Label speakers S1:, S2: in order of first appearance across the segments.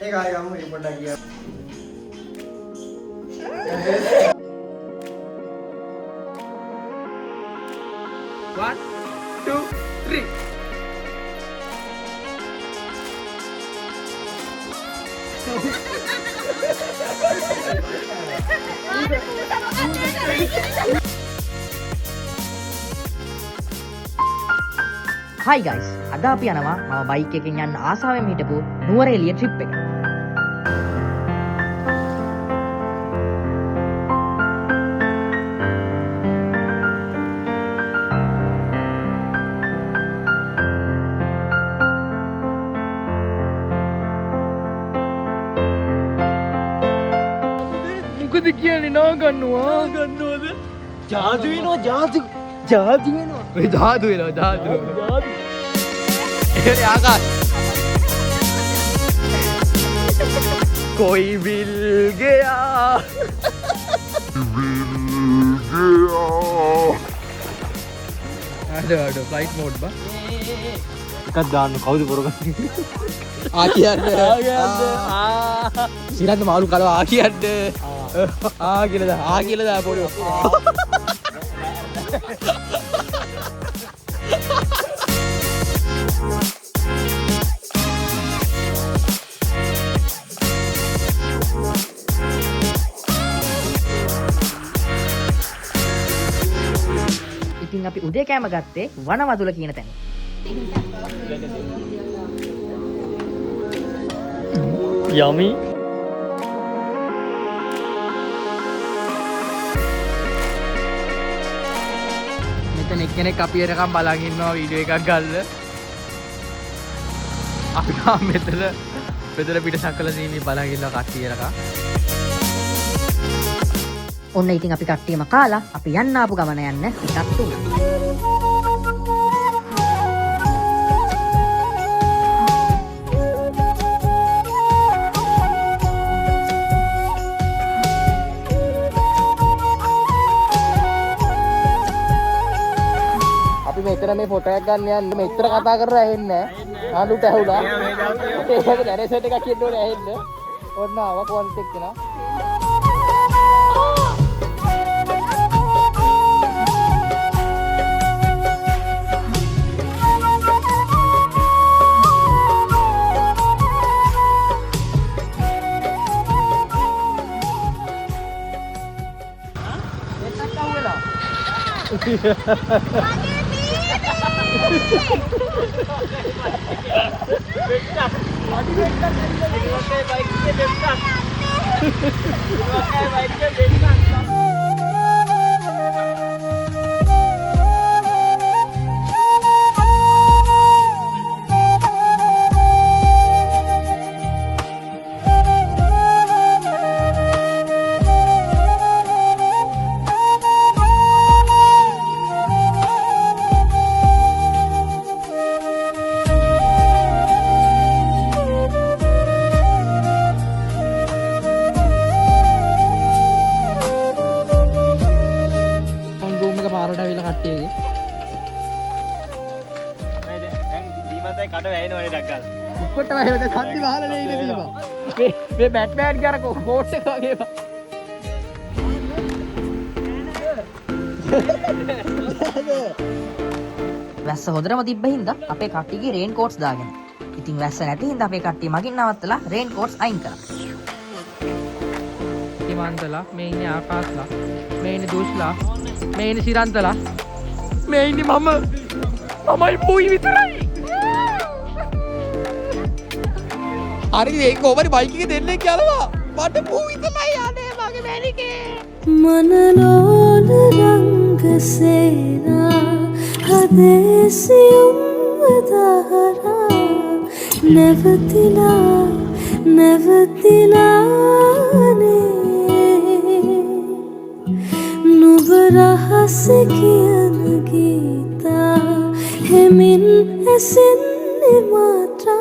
S1: ඒක ආයෙ ගමු ඒ පොඩ්ඩක් ගියා. 1 2 3
S2: Hi guys, අද අපි යනවා මම බයික් එකකින් යන්න ආසාවෙන් හිටපු නුවරඑළිය ට්‍රිප් එක.
S1: මොකද කියන්නේ නාගන්නවද? ජාදු වෙනවා ජාදු වෙනවා. ඔය ජාදු වෙනවා. ඒ ආකාශ कोई मिल गया අඩ ෆ්ලයිට් මෝඩ් බා එකක් දාන්න කවුද කරගන්නේ ආ කියන්නේ සිරන්ත මාළු කලව ආ කියන්නේ කියලා පොඩි
S2: ඉතින් අපි උදේ කෑම ගත්තේ වනවදුල කියන තැන.
S1: යමි මෙතන එක්කෙනෙක් අපි එනකම් බලන් ඉන්නවා වීඩියෝ එකක් ගන්න. අපි මෙතන පිට සකල සීනි බලන් ඉන්නවා කට්ටිය එනකම්.
S2: ඔන්න ඉතින් අපි කට්ටියම කාලා අපි යන්න ආපු ගමන යන්න ටිකක් තුනක්.
S1: අපි මෙතන මේ ෆොටෝ එකක් ගන්න යන්නේ මෙතන කතා කරලා ඇහෙන්නේ නැහැ. ආලුට ඇහුණා. ඒක නැරේසට් එකක් කියන්න ඕනේ ඇහෙන්න. ඔන්න ආවා කොන්ට් එක්ක නා. උඩට වැහෙවද සද්දි වහලා නේ ඉන්නේ දීපා. මේ බැට්මෑන් කියන කෝට් එක වගේ බා.
S2: වැස්ස හොඳටම තිබ්බ හින්දා අපේ කට්ටියගේ රේන් කෝට්ස් දාගෙන. ඉතින් වැස්ස නැති හින්දා අපේ කට්ටිය මගින් නවත්තලා රේන් කෝට්ස් අයින් කරා.
S1: හිමන්තලා, මේ ඉන්නේ ආකාශලා, මේ ඉන්නේ දුෂ්ලා, මේ ඉන්නේ සිරන්තලා, මේ ඉන්නේ මමයි පොයි විතරයි. හරි ඒක කොහමද බයික් එකේ දෙන්නේ කියලා මට පොයි විතරයි යන්නේ මගේ මැනිකේ.
S3: मनलोल रंग सेना हदेसियम दहरा नवतिलाने नुब रहस कियन गीता हेमिन एसिन मात्रा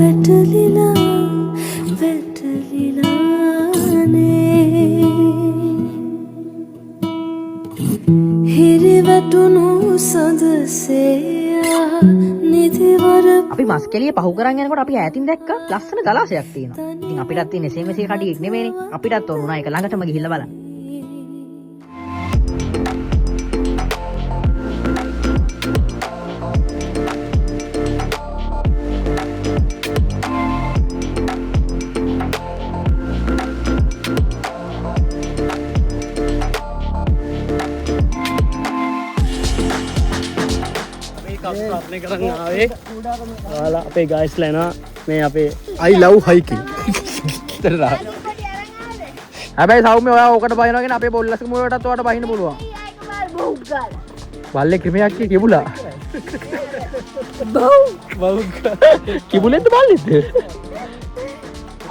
S3: වැටලිලානේ හිරිවැටුණු සඳසයා නිදිවර
S2: අපි මස් කෙලිය පහු කරන් යනකොට අපි ඈතින් දැක්ක ලස්සන ජලාශයක් තියෙනවා. ඉතින් අපිටත් තියෙන එසේ මෙසේ කඩියෙක් නෙමෙයිනේ. අපිටත් ඕන උනා ඒක ළඟටම ගිහිල්ලා බලන්න.
S4: අපේ කරන්න ආවේ ඔයාලා අපේ ගයිස් ලැනවා මේ අපේ
S1: I love hiking. හැබැයි සෞම්‍ය ඔයා ඕකට බහිනවගෙන අපේ බොල්ලස්ක මුලටත් ඔයාට බහින්න පුළුවන්. බල්ලේ ක්‍රිමයක් කිබුලා. කිබුලෙන්ද බල්ලෙන්ද?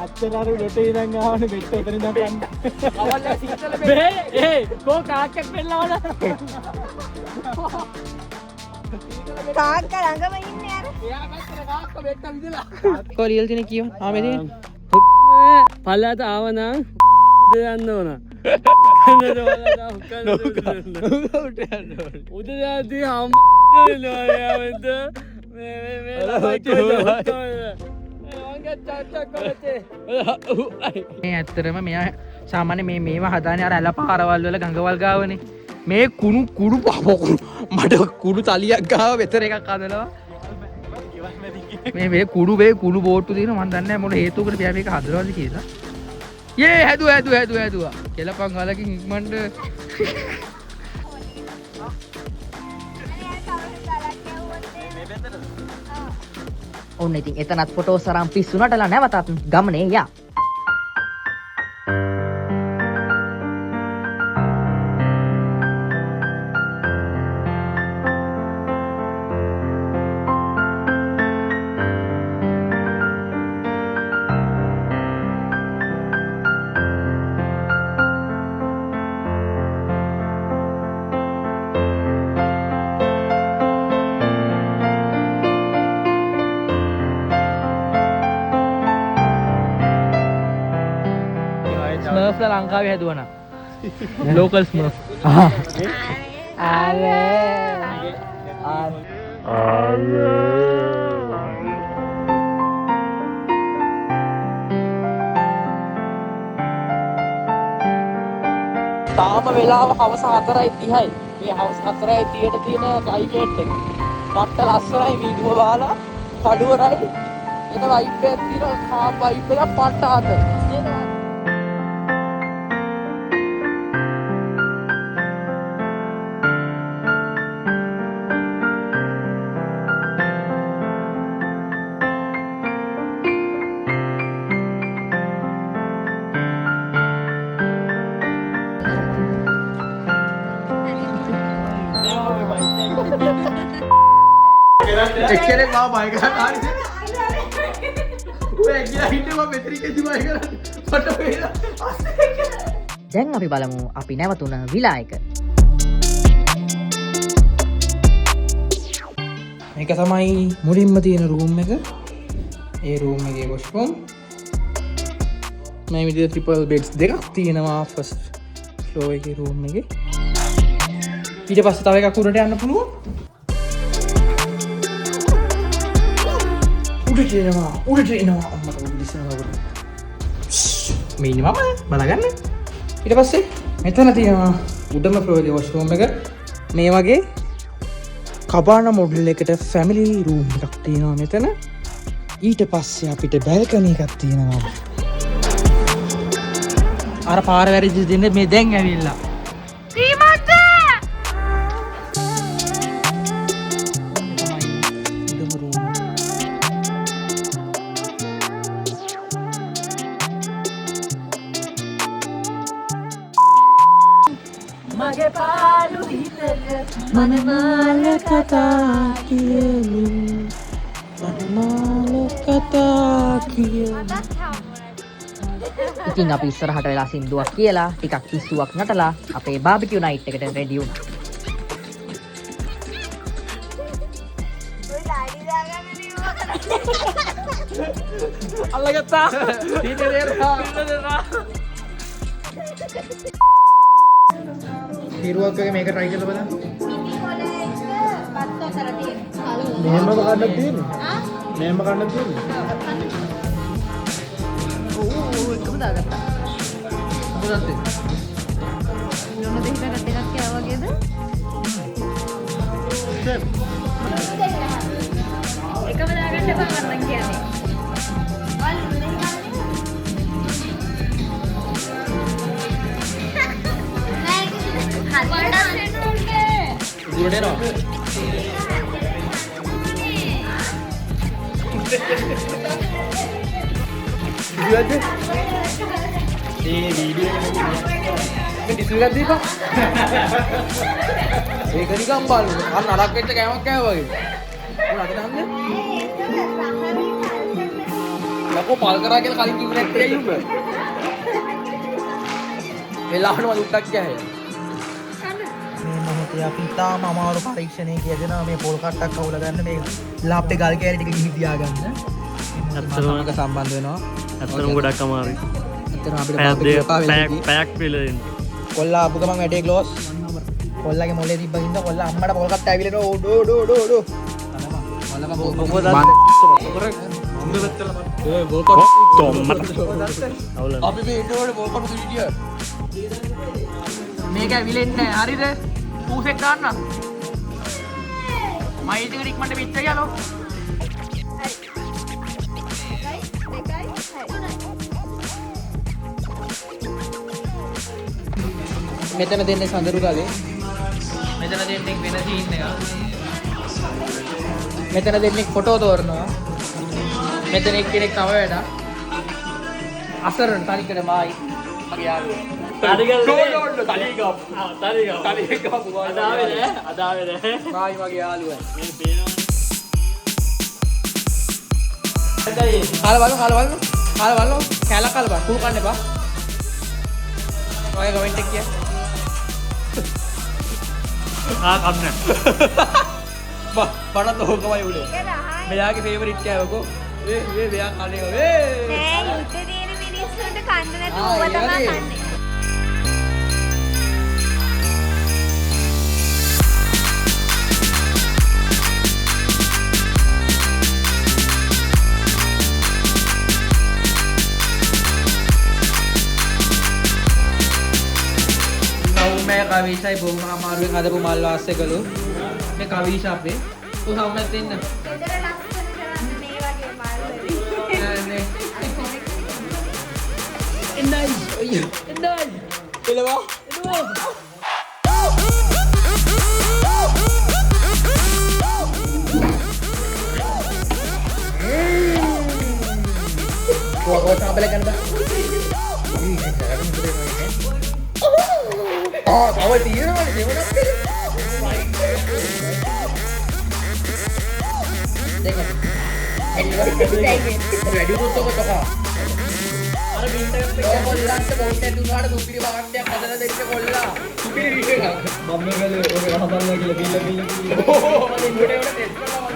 S4: අච්චරාරු ලොටේ ඉඳන් ආවනේ බෙට් උතන ඉඳන් ගන්න. අවල්ලා සීතල බේ ඒ කෝ කාක්කක් වෙන්නවද?
S5: කාක්ක ළඟම ඉන්නේ අර.
S4: එයා පැත්තට කාක්ක බෙට්ට විදලා.
S1: කොලියල් තිනේ කියව. ආමෙදී.
S4: පල්ලයට ආවනම් යන්න ඕන. උදේ හම්
S1: මේ ඇත්තරම මෙයා සාමාන්‍ය මේවා හදාන්නේ අර ඇල පාරවල් වල ගඟවල් ගාවනේ. මේ කුඩු පහපොකුරු මට කුඩු තලියක් ගාව වෙතර එකක් හදනවා. මේ කුඩු බෝට්ටු තියෙන මම දන්නේ නැහැ මොන හේතුවකට මෙයා මේක හදනවද කියලා. යේ හැදුවා. කෙලපන් ගලකින් ඉක්මනට
S2: ඔන්න ඉතින් එතනත් ෆොටෝස් අරන් පිස්සු නටලා නැවතත් ගමනේ යා.
S1: ස්මර්ෆ්ලා ලංකාවේ හැදුවනා. ලෝකල් ස්මර්ෆ්. තාම වෙලාව හවස 4:30යි. මේ හවස 4:30ට තියෙන ටයිලට් එක. පට්ට ලස්සනයි වීඩියෝ වාලා කඩුවරයි. එන වයිප් එකක් තියෙනවා. කාම් වයිප් එක පට්ට ආත. එනවා. එක්කෙනෙක් මාව බය කරන්න ආරිද? ඔය ඇගිලා හිටියම මෙතරිකේදී බය කරන්නේ. මට වේලා.
S2: දැන් අපි බලමු අපි නැවතුන විලා එක.
S1: මේක තමයි මුලින්ම තියෙන රූම් එක. ඒ රූම් එකේ වොෂ්රූම්. මේ විදිහට ට්‍රිපල් බෙඩ්ස් දෙකක් තියෙනවා ෆස්ට් ෆ්ලෝර් එකේ රූම් එකේ. ඊට පස්සේ තව එකක් උඩට යන්න පුළුවන්. උඩට එනවා අම්මට උඩ දිස්සනවා. මේ ඉන්නේ මම බලගන්න. ඊට පස්සේ මෙතන තියෙනවා උඩම ෆ්ලෝර් එකේ වොෂ්රූම් එක. මේ වගේ කබාන මොඩල් එකට ෆැමිලි රූම් එකක් තියෙනවා මෙතන. ඊට පස්සේ අපිට බැල්කනි එකක් තියෙනවා. අර පාර වැරදි දෙන්නේ මේ දැන් ඇවිල්ලා.
S3: මගේ පාළු හිතට මනමාල කතා කියමින්
S2: ඉතින් අපි ඉස්සරහට වෙලා සින්දුවක් කියලා ටිකක් පිස්සුවක් නටලා අපේ බාබිකියු නයිට් එකට රෙඩි වුණා.
S1: අල්ලගත්තා. සීතේ දෙනවා. හිරුවක් වගේ මේක try කරලා බලන්න.
S5: පත්ත කරලා තියෙනවා.
S4: මෙහෙම කන්න තියෙන්නේ. මෙහෙම කන්න තියෙන්නේ.
S5: එකම දාගත්තා.
S1: මොකදද?
S5: මොන දෙයකට එකක් කෑවා වගේද? එකම දාගන්න එපා මම කියන්නේ.
S1: උඩට එනවා.
S4: ඉතිවද? මේ වීඩියෝ
S1: මේ ඩිස්ල් එකක් දීපන්. ඒක නිකන් බලන්න. අර නරක වෙච්ච කෑමක් කෑවා වගේ. උන් අද නන්නේ. ලකෝ පල් කරා කියලා කලින් කිව්ව නැත්තේ අයියුඹ. වෙලාවන වලුට්ටක් ගහේ.
S6: මේ මොහොතේ අපි තාම අමාරු පරීක්ෂණයක යෙදෙනවා මේ පොල් කට්ටක් කවුලා ගන්න මේ ලාප්පේ ගල් කෑලි ටික ගිහින් තියාගන්න.
S1: අත්තරමක සම්බන්ධ වෙනවා.
S7: ඇත්තටම ගොඩක් අමාරුයි.
S1: අතන අපිට
S7: පැයක් වෙලා දෙන්න.
S6: කොල්ලා ආපු ගමන් වැඩේ ක්ලෝස්. කොල්ලාගේ මොලේ තිබ්බකින්ද කොල්ලා අම්මට පොල් කට්ට ඇවිලෙනවා ඕ ඩෝ ඩෝ ඩෝ ඩෝ.
S1: අපි මේ ඉන්නකොට බෝකට විදිය. මේක ඇවිලෙන්නේ නැහැ. හරිද? පූසෙක් දාන්න. මයිල් ටික ඉක්මනට පිට ගියාලෝ. මෙතන දෙන්නේ සඳරු ගලේ. මෙතන දෙන්නේ වෙන සීන් එක. මෙතන දෙන්නේ ෆොටෝ තෝරනවා. මෙතන එක්කෙනෙක් තව වැඩක්. අසරණ තනිකර මායි. මගේ යාළුවා. මායි මගේ යාළුවා. කාලවලු කැලක් කලබා කුළු කන්න එපා. ඔය කමෙන්ට් එක කිය.
S7: කන්න.
S1: බඩත් ඕකමයි උඩේ. මෙයාගේ ෆේවරිට් කෑවකෝ. වේ මෙයා කන්නේ වේ.
S5: නෑ හිතේ තියෙන මිනිස්සුන්ට කන්න නැතුව ඌව තමයි කන්නේ.
S1: මේ කවිසයි බොහොම අමාරුවෙන් හදපු මල් වාස්සකලු මේ කවිස අපේ කො සවුනක් දෙන්න
S5: ගෙදර ලස්සන කරන්න මේ වගේ මල් වලින්.
S1: නේ එන්නයි අයියෝ එන්නයි එළවා කොහොමද සාබල ගන්න බා තව තියෙනවනේ දෙවනක් දෙක වැඩි උත්තර කොටක අර බින්දකට කොල්ලන්ට බෝට් එක දුන්නාට සුපිරි වාක්‍යයක් හදලා දෙන්න කොල්ලා සුපිරි විදිහට මම ගලේ ඔය හදන්න කියලා බිල්ල ඕ මම ඉන්නේ උඩ ටෙස්ට් කරලා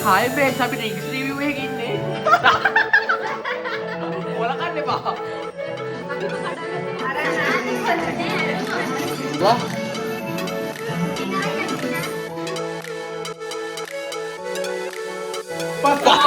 S1: Hi babes, අපි ඩ්‍රින්ක්ස් රිවිව් එකක ඉන්නේ. ඔයාලා කන්න එපා. වා. පපා.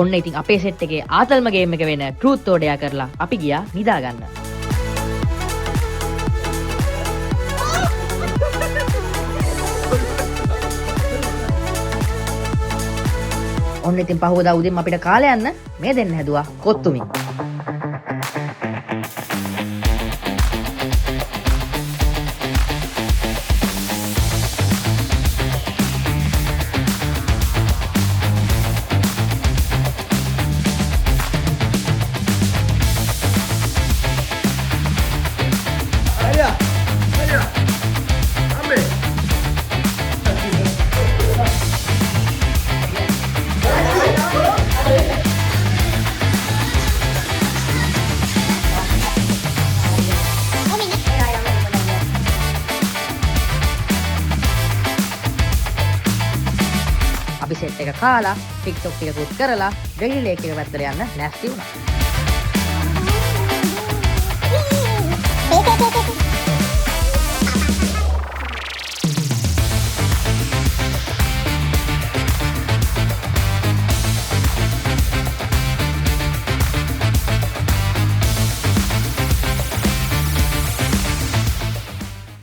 S2: ඔන්න ඉතින් අපේ සෙට් එකේ ආතල්ම ගේම් එක වෙන ට්‍රූත් ඕඩයා කරලා අපි ගියා නිදාගන්න. ඔන්න ඉතින් පහුවදා උදේම අපිට කාලේ යන්න මේ දෙන්න හැදුවා කොත්තුමි. අපි සෙට් එක කාලා TikTok ටිකකුත් කරලා ඩෙයිලි ලේක් එක පැත්තට යන්න නැස්ති වුණා.